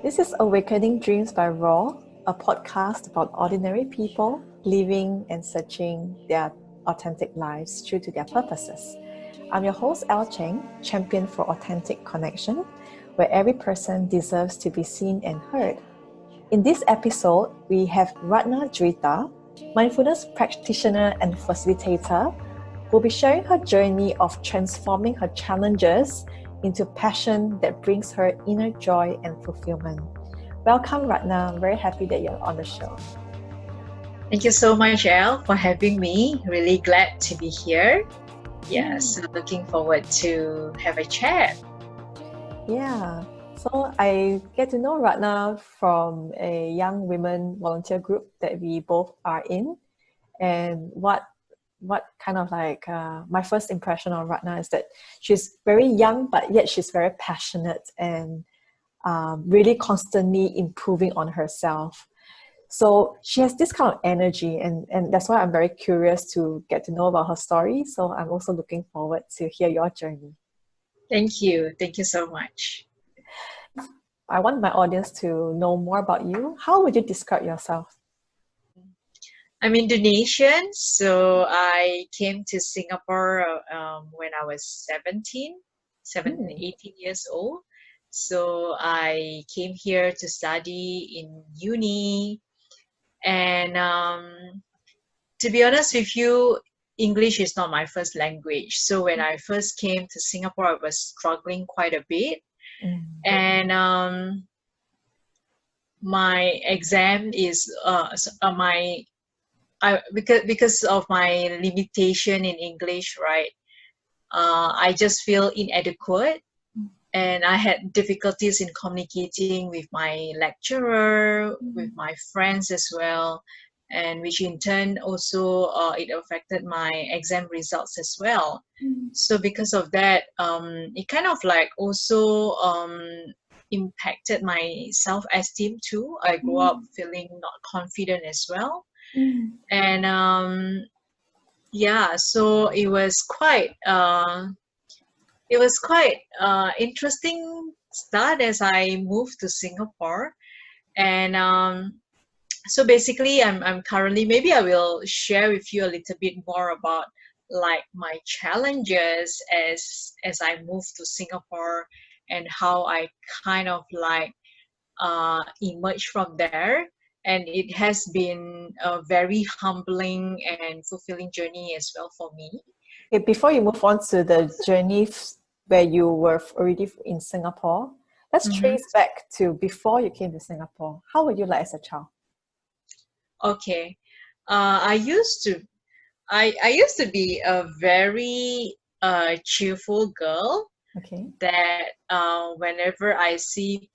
This is Awakening Dreams by Raw, a podcast about ordinary people living and searching their authentic lives true to their purposes. I'm your host, El Cheng, champion for authentic connection, where every person deserves to be seen and heard. In this episode, we have Ratna Juita, mindfulness practitioner and facilitator, who will be sharing her journey of transforming her challenges into passion that brings her inner joy and fulfillment. Welcome, Ratna. I'm very happy that you're on the show. Thank you so much, Elle, for having me. Really glad to be here. So looking forward to have a chat. Yeah. So I get to know Ratna from a young women volunteer group that we both are in. And what kind of like my first impression of Ratna is that she's very young, but yet she's very passionate and really constantly improving on herself. So she has this kind of energy, and that's why I'm very curious to get to know about her story. So I'm also looking forward to hear your journey. Thank you. Thank you so much. I want my audience to know more about you. How would you describe yourself? I'm Indonesian, so I came to Singapore when I was 18 years old. So I came here to study in uni. And to be honest with you, English is not my first language. So when I first came to Singapore, I was struggling quite a bit. And my exam is because of my limitation in English, right? I just feel inadequate, and I had difficulties in communicating with my lecturer, with my friends as well, and which in turn also it affected my exam results as well. So because of that, it kind of like also impacted my self-esteem too. I grew up feeling not confident as well. And so it was quite interesting start as I moved to Singapore. And so basically I'm currently, maybe I will share with you a little bit more about like my challenges as I moved to Singapore, and how I kind of like emerged from there. And it has been a very humbling and fulfilling journey as well for me. Okay, before you move on to the journey where you were already in Singapore, let's trace back to before you came to Singapore. How were you like as a child? Okay, I used to be a very cheerful girl. Okay. That whenever I see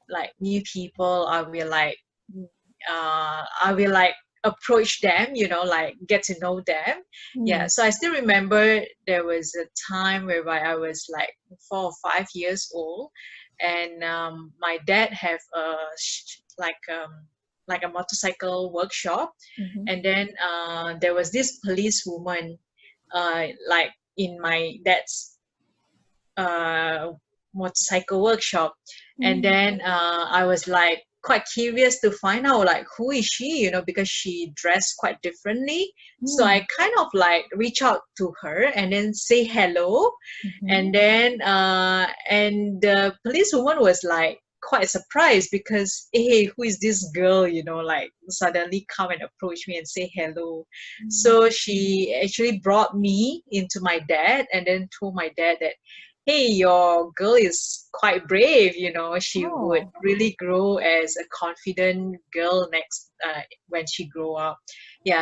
like new people, I will like approach them, like get to know them. So I still remember there was a time whereby I was like 4 or 5 years old, and my dad have like a motorcycle workshop. And then there was this policewoman like in my dad's motorcycle workshop. And then I was like quite curious to find out like who is she, because she dressed quite differently. So I kind of like reach out to her and then say hello. And then and the policewoman was like quite surprised because, hey, who is this girl, like suddenly come and approach me and say hello. So she actually brought me into my dad and then told my dad that, hey, your girl is quite brave, she would really grow as a confident girl next when she grow up.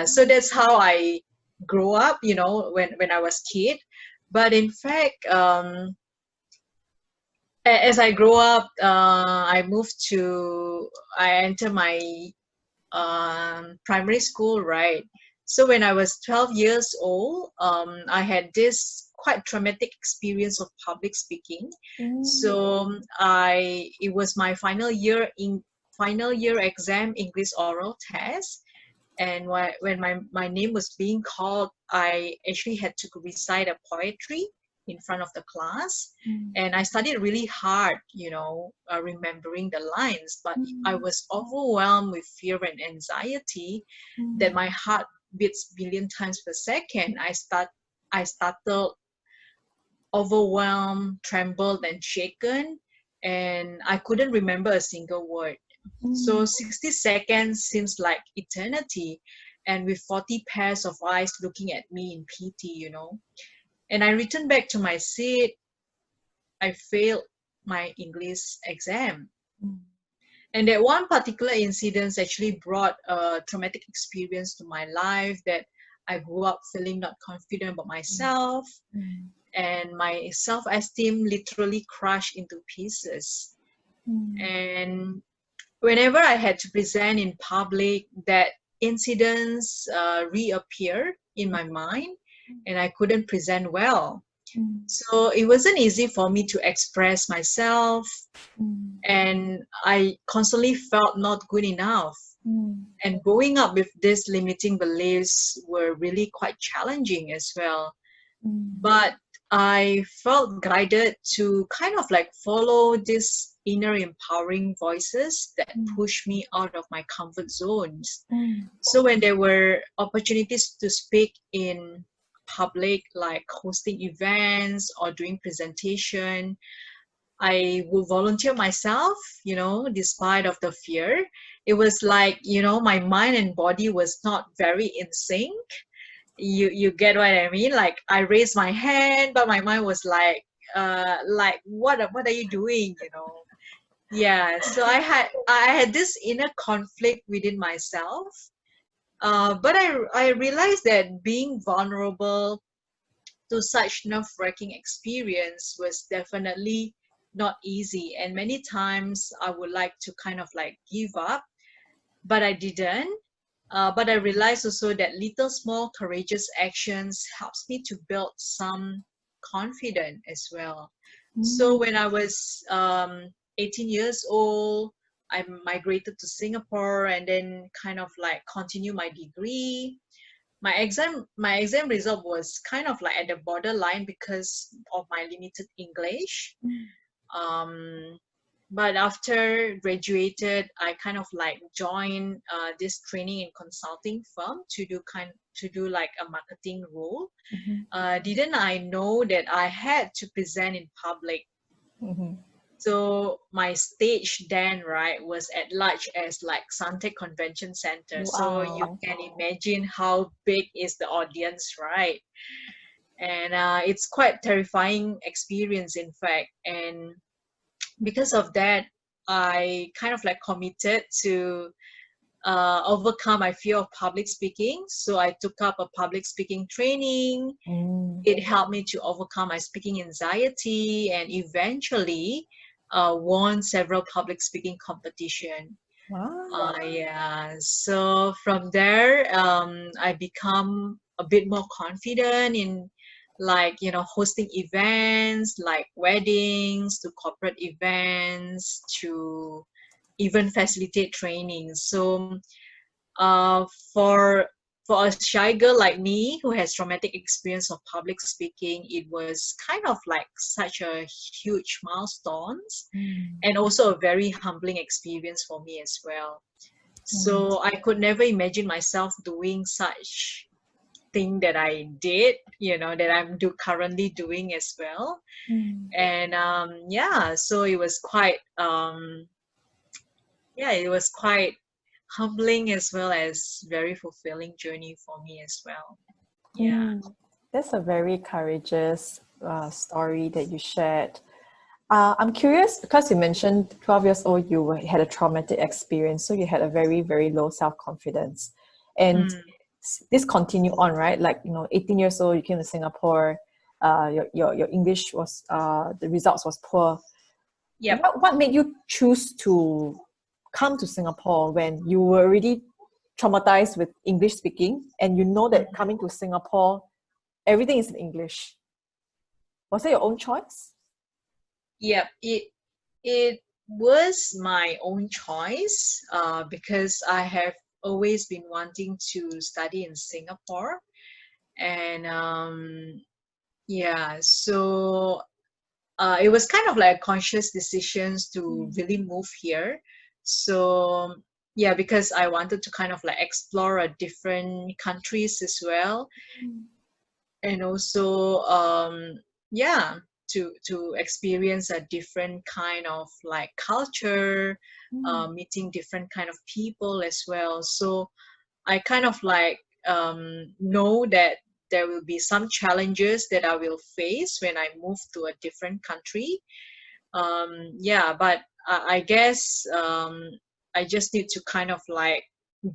So that's how I grew up, when I was kid. But in fact, as I grow up, I enter my primary school, right? So when I was 12 years old, I had this quite traumatic experience of public speaking. So it was my final year exam English oral test. And when my name was being called, I actually had to recite a poetry. in front of the class, and I studied really hard, remembering the lines, but I was overwhelmed with fear and anxiety that my heart beats billion times per second. I started overwhelmed, trembled, and shaken, and I couldn't remember a single word. So 60 seconds seems like eternity, and with 40 pairs of eyes looking at me in pity. And I returned back to my seat. I failed my English exam. And that one particular incident actually brought a traumatic experience to my life, that I grew up feeling not confident about myself, and my self-esteem literally crushed into pieces. And whenever I had to present in public, that incidents reappear in my mind, and I couldn't present well. So it wasn't easy for me to express myself, and I constantly felt not good enough. And growing up with these limiting beliefs were really quite challenging as well. But I felt guided to kind of like follow these inner empowering voices that push me out of my comfort zones. So when there were opportunities to speak in public, like hosting events or doing presentation, I would volunteer myself, despite of the fear. It was like, my mind and body was not very in sync. You get what I mean? Like I raised my hand, but my mind was like what are you doing? Yeah. So I had this inner conflict within myself. But I realized that being vulnerable to such nerve-wracking experience was definitely not easy. And many times I would like to kind of like give up, but I didn't. But I realized also that little small courageous actions helps me to build some confidence as well. So when I was 18 years old, I migrated to Singapore and then kind of like continue my degree. My exam result was kind of like at the borderline because of my limited English. Um, but after graduated, I kind of like joined this training and consulting firm to do like a marketing role. Didn't I know that I had to present in public? So my stage then, right, was at large as like Suntec Convention Center. So you Wow. can imagine how big is the audience, right? And it's quite terrifying experience, in fact. And because of that, I kind of like committed to overcome my fear of public speaking. So I took up a public speaking training. It helped me to overcome my speaking anxiety, and eventually won several public speaking competition. Wow. Yeah. So from there, I become a bit more confident in like, hosting events like weddings to corporate events to even facilitate trainings. So uh, for for a shy girl like me who has traumatic experience of public speaking, it was kind of like such a huge milestone, and also a very humbling experience for me as well. So I could never imagine myself doing such thing that I did, that I'm currently doing as well. And yeah, so it was quite humbling as well as very fulfilling journey for me as well. Yeah. That's a very courageous story that you shared. I'm curious because you mentioned 12 years old, had a traumatic experience. So you had a very, very low self-confidence. And this continued on, right? Like, 18 years old, you came to Singapore. Your English was, the results was poor. Yep. What made you choose to come to Singapore when you were already traumatized with English speaking, and you know that coming to Singapore, everything is in English? Was it your own choice? Yep. It was my own choice because I have always been wanting to study in Singapore, and Yeah, so it was kind of like conscious decisions to Mm. really move here. So yeah, because I wanted to kind of like explore a different countries as well, Mm. and also yeah, to experience a different kind of like culture, Mm. meeting different kind of people as well. So I kind of like know that there will be some challenges that I will face when I move to a different country. Yeah, but I guess I just need to kind of like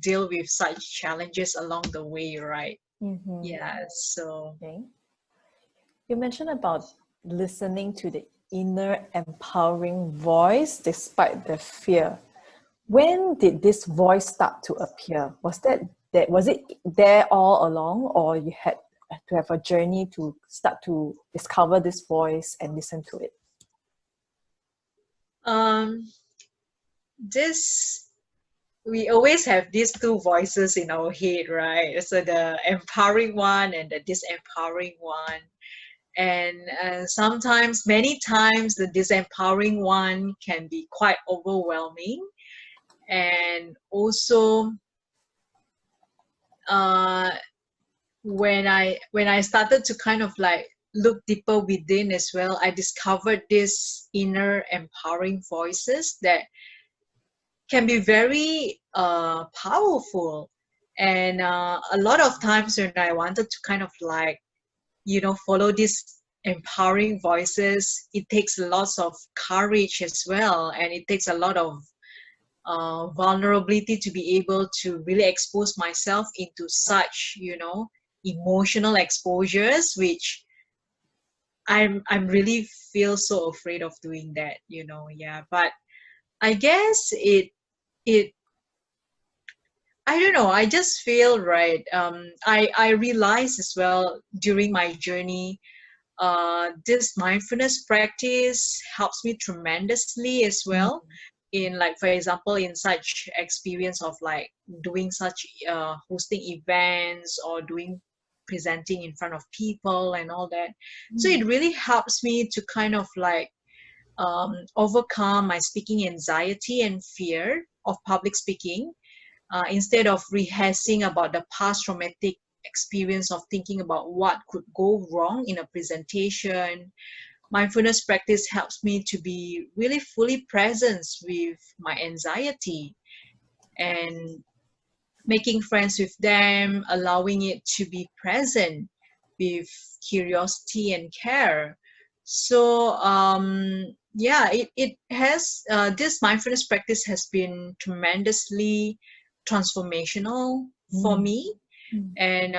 deal with such challenges along the way, right? Mm-hmm. Yeah, so Okay. You mentioned about listening to the inner empowering voice despite the fear. When did this voice start to appear? Was it there all along, or you had to have a journey to start to discover this voice and listen to it? um, this we always have these two voices in our head, right? So the empowering one and the disempowering one. And sometimes, many times, the disempowering one can be quite overwhelming. And also, uh, when I started to kind of like look deeper within as well, I discovered this inner empowering voices that can be very powerful. And a lot of times when I wanted to kind of like, follow these empowering voices, it takes lots of courage as well. And it takes a lot of vulnerability to be able to really expose myself into such, emotional exposures, which I'm really feel so afraid of doing that, yeah. But I guess it I don't know. I just feel right. I realized as well during my journey, this mindfulness practice helps me tremendously as well. In like, for example, in such experience of like doing such hosting events or doing presenting in front of people and all that. So Mm. it really helps me to kind of like overcome my speaking anxiety and fear of public speaking, instead of rehearsing about the past traumatic experience of thinking about what could go wrong in a presentation. Mindfulness practice helps me to be really fully present with my anxiety and making friends with them, allowing it to be present with curiosity and care. So yeah, it has this mindfulness practice has been tremendously transformational for Mm. me. Mm. And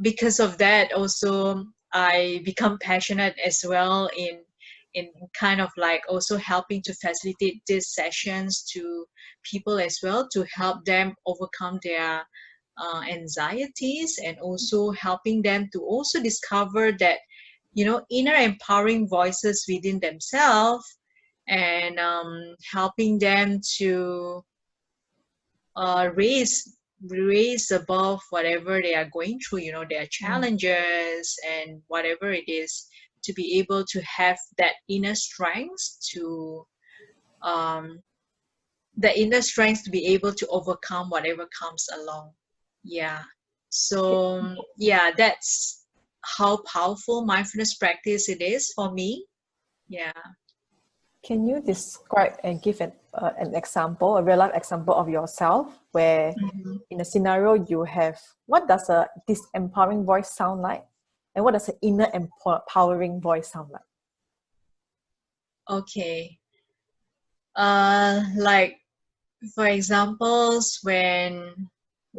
because of that also I become passionate as well in kind of like also helping to facilitate these sessions to people as well, to help them overcome their anxieties, and also helping them to also discover that inner empowering voices within themselves, and helping them to raise above whatever they are going through, their Mm. challenges and whatever it is, to be able to have that inner strength to um the inner strength to be able to overcome whatever comes along. Yeah. So yeah, that's how powerful mindfulness practice it is for me. Yeah. Can you describe and give an example, a real life example of yourself where Mhm. in a scenario you have, what does a disempowering voice sound like? And what does an inner empowering voice sound like? Okay. Like, for examples, when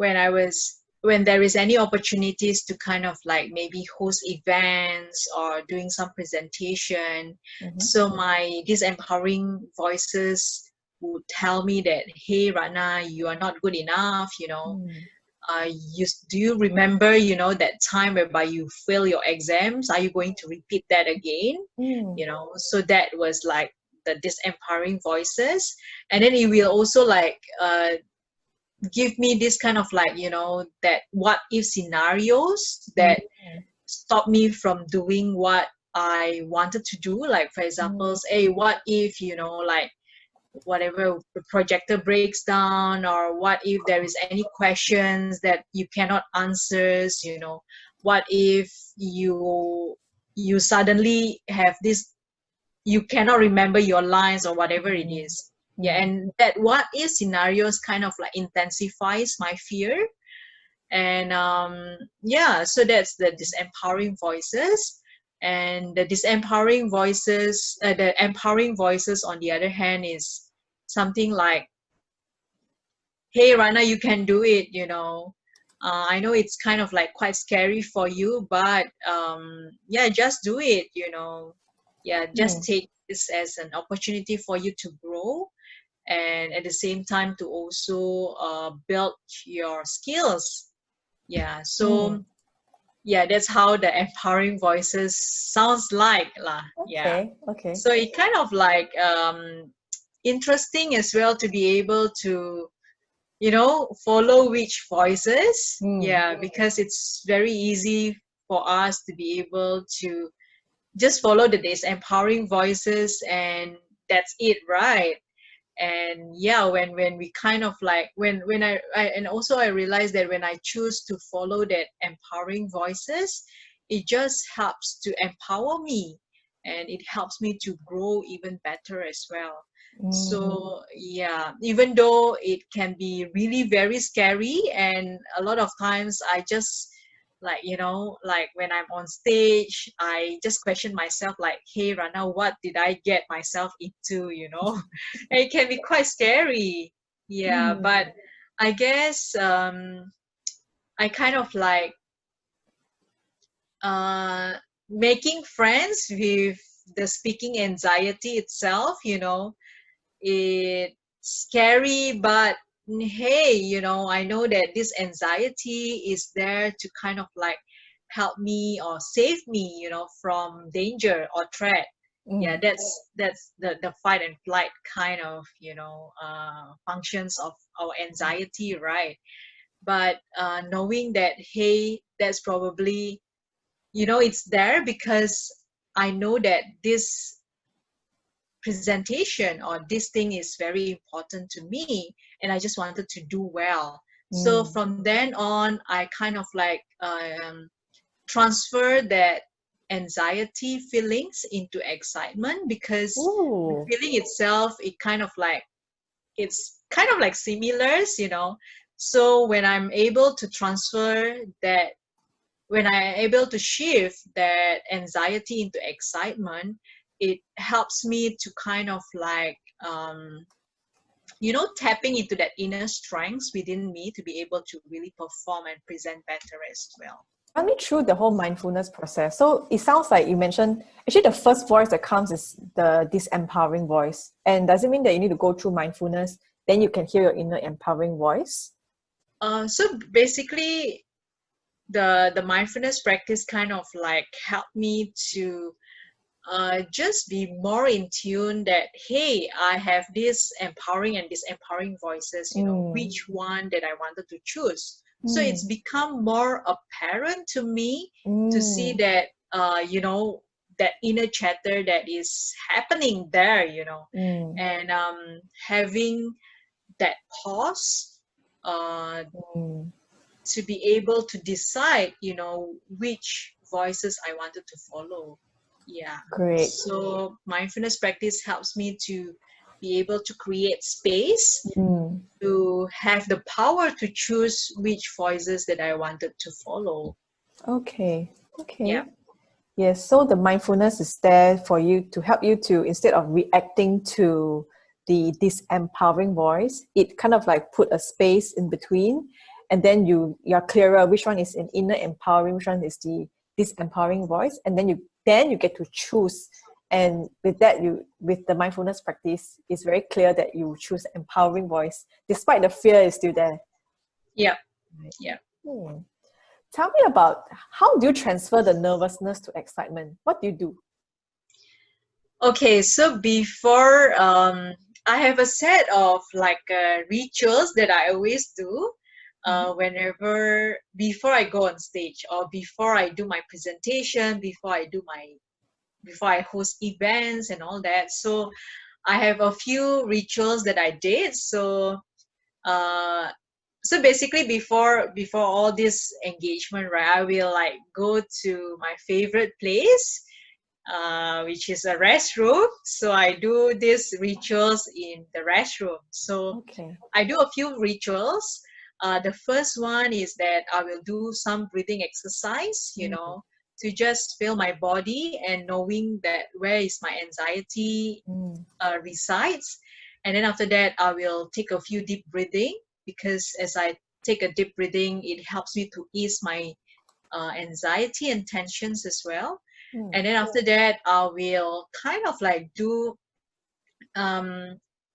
there is any opportunities to kind of like maybe host events or doing some presentation, Mm-hmm. so my these empowering voices would tell me that, hey Ratna, you are not good enough, Mm. do you remember, that time whereby you fail your exams, are you going to repeat that again? Mm. So that was like the disempowering voices. And then it will also like give me this kind of like, that what if scenarios, that Mm. stop me from doing what I wanted to do. Like, for example, hey, what if, like, whatever, the projector breaks down, or what if there is any questions that you cannot answers, what if you suddenly have this, you cannot remember your lines or whatever it is. Yeah, and that what if scenarios kind of like intensifies my fear. And yeah, so that's the disempowering voices. And the empowering voices on the other hand is something like, hey Rana, you can do it, I know it's kind of like quite scary for you, but yeah, just do it, yeah, just take this as an opportunity for you to grow, and at the same time to also build your skills. Yeah, so yeah, that's how the empowering voices sounds like lah. Yeah, Okay. so it kind of like interesting as well to be able to follow which voices. Yeah, because it's very easy for us to be able to just follow the disempowering voices, and that's it, right? And yeah, when we kind of like when I and also I realized that when I choose to follow that empowering voices, it just helps to empower me, and it helps me to grow even better as well. So yeah, even though it can be really very scary, and a lot of times I just like, like when I'm on stage, I just question myself like, hey Rana, what did I get myself into, and it can be quite scary. Yeah, but I guess I kind of like uh making friends with the speaking anxiety itself. It's scary, but hey, I know that this anxiety is there to kind of like help me or save me, from danger or threat. Yeah, that's the fight and flight kind of, functions of our anxiety, right? But knowing that, hey, that's probably, it's there because I know that this presentation or this thing is very important to me, and I just wanted to do well. So from then on, I kind of like transfer that anxiety feelings into excitement, because the feeling itself, it's kind of like similar. So when I'm able to transfer that, when I'm able to shift that anxiety into excitement, it helps me to kind of like, tapping into that inner strength within me to be able to really perform and present better as well. Run me through the whole mindfulness process. So it sounds like you mentioned, actually the first voice that comes is the disempowering voice. And does it mean that you need to go through mindfulness, then you can hear your inner empowering voice? So basically, the mindfulness practice kind of like helped me to just be more in tune that, hey, I have this empowering and disempowering voices, which one that I wanted to choose. So it's become more apparent to me to see that, that inner chatter that is happening there, and having that pause to be able to decide, which voices I wanted to follow. Yeah. Great. So mindfulness practice helps me to be able to create space to have the power to choose which voices that I wanted to follow. Okay. Yeah. Yes, so the mindfulness is there for you to help you to, instead of reacting to the disempowering voice, it kind of like put a space in between, and then you're clearer which one is an inner empowering, which one is the disempowering voice, and then you get to choose. And with that, with the mindfulness practice, it's very clear that you choose empowering voice, despite the fear is still there. Yeah. Right. Yeah. Tell me about, how do you transfer the nervousness to excitement? What do you do? Okay, so before, I have a set of like rituals that I always do. whenever before I go on stage or before I do my presentation, before I host events and all that. So I have a few rituals that I did. Uh, so basically before all this engagement, right, I will like go to my favorite place, which is a restroom. So I do these rituals in the restroom. So Okay. I do a few rituals. The first one is that I will do some breathing exercise, to just feel my body and knowing that where is my anxiety resides. And then after that, I will take a few deep breathing, because as I take a deep breathing, it helps me to ease my anxiety and tensions as well. And then after that, I will kind of like do,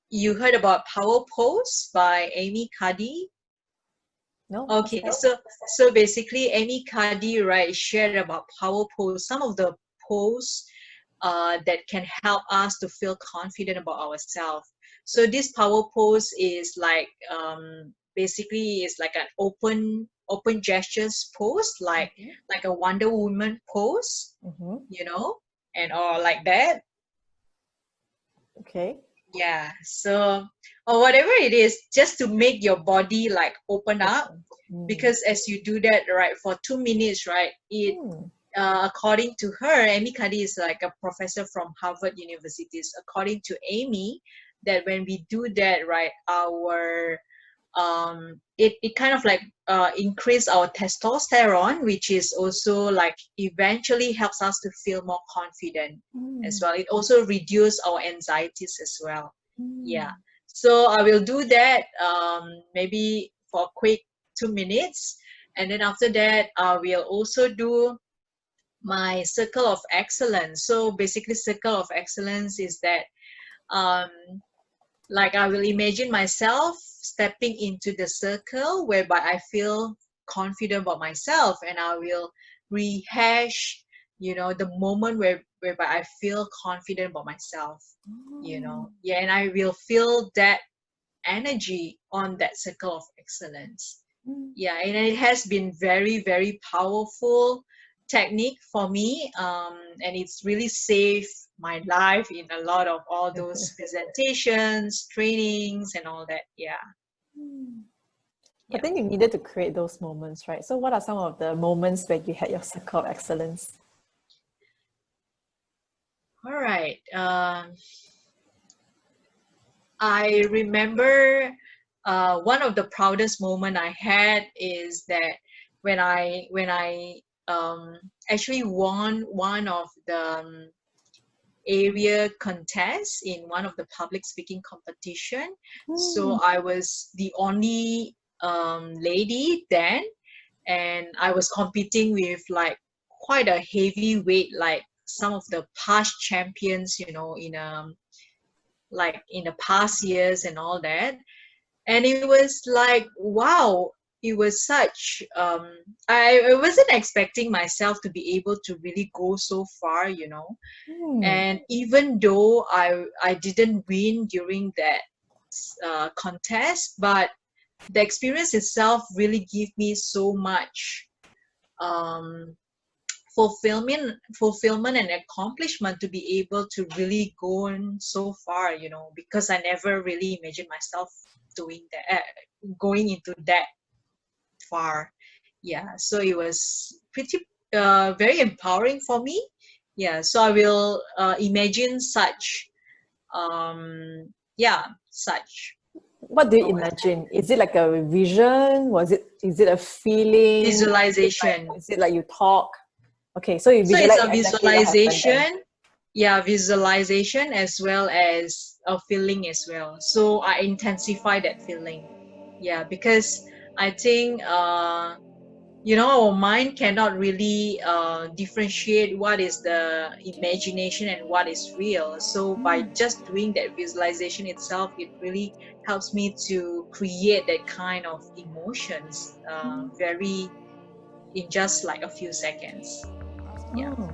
you heard about Power Pose by Amy Cuddy? No? Okay, so basically Amy Cuddy, right, shared about Power Pose, some of the pose that can help us to feel confident about ourselves. So this Power Pose is like, basically it's like an open gestures pose, like a Wonder Woman pose, and or like that. Okay. Yeah. So, or whatever it is, just to make your body like open up, because as you do that, right, for 2 minutes, right, it according to her, Amy Cuddy is like a professor from Harvard University. According to Amy, that when we do that, right, our it kind of like increase our testosterone, which is also like eventually helps us to feel more confident as well. It also reduce our anxieties as well. Yeah. So I will do that maybe for a quick 2 minutes, and then after that I will also do my circle of excellence. So basically, circle of excellence is that um, like I will imagine myself stepping into the circle whereby I feel confident about myself, and I will rehash, the moment whereby I feel confident about myself, Yeah, and I will feel that energy on that circle of excellence. Yeah, and it has been very, very powerful technique for me, and it's really saved my life in a lot of all those presentations, trainings, and all that. Yeah. But then you needed to create those moments, right? So what are some of the moments where you had your circle of excellence? All right. I remember one of the proudest moment I had is that when I actually won one of the area contests in one of the public speaking competition. So I was the only lady then, and I was competing with like quite a heavy weight, like some of the past champions, in the past years and all that. And it was like, wow, it was such I wasn't expecting myself to be able to really go so far, and even though I didn't win during that contest, but the experience itself really gave me so much um, fulfillment and accomplishment to be able to really go on so far, because I never really imagined myself doing that, going into that far. Yeah, so it was pretty very empowering for me. Yeah, so I will imagine such such What do you imagine? Is it like a vision? Is it a feeling? visualization. Is it like you talk? Okay, so you So it's visualize a exactly what happened then. visualization as well as a feeling as well. So I intensify that feeling. Yeah, because I think our mind cannot really differentiate what is the imagination and what is real. So by just doing that visualization itself, it really helps me to create that kind of emotions very in just like a few seconds. Yeah. Oh,